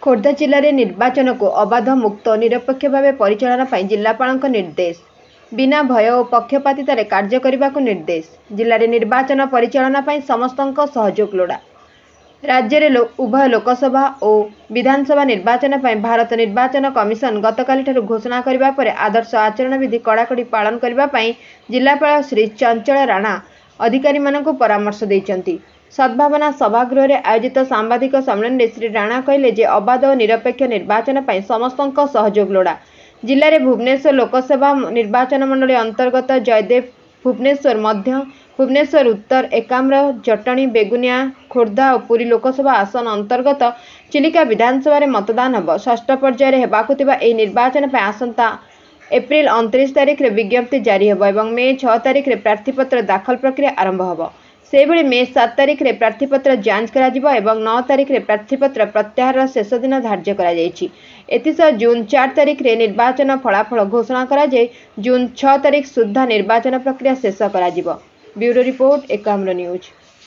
खोर्धा जिले में निर्वाचन को अबाध मुक्त और निरपेक्ष भाव परिचालन पर जिलापाल निर्देश। बिना भय और पक्षपातितार कार्य करने को निर्देश। जिले में निर्वाचन परिचालन पर समस्त सहयोग लोड़ा। राज्य में उभय लोकसभा और विधानसभा निर्वाचन पर भारत निर्वाचन कमिशन गतकाली घोषणा करने पर आदर्श आचरण विधि कड़ाकड़ी पालन करने जिलापाल श्री चंचल राणा अधिकारी मानक परामर्श देइचंती। सद्भावना सभागृह में आयोजित सांबादिक सम्मेलन में श्री राणा कहले जे अबाध और निरपेक्ष निर्वाचन पर समस्त सहयोग लोड़ा। जिले में भुवनेश्वर लोकसभा निर्वाचन मंडली अंतर्गत जयदेव, भुवनेश्वर मध्य, भुवनेश्वर उत्तर, एकाम्र, जटणी, बेगुनिया, खोर्धा और पुरी लोकसभा आसन अंतर्गत चिलिका विधानसभा में मतदान होब। षष्ठ पर्यायर हेबाकुथिबा एही निर्वाचन पर आसंता एप्रिल 29 तारिख में विज्ञप्ति जारी होब एवं मे 6 तारिख में प्रार्थीपत्र दाखल प्रक्रिया आरंभ होब। सेभଳି मे 7 तारिख में प्रार्थीपत्र जांच कराजिबो एवं 9 तारिख में प्रार्थीपत्र प्रत्याहार शेष दिन धार्य करा जायछि। एथिसह जून 4 तारिख में निर्वाचन फलाफल घोषणा करा जाय जून 6 तारिख सुद्धा निर्वाचन प्रक्रिया शेष कराजिबो। Bureau report Ekamra news.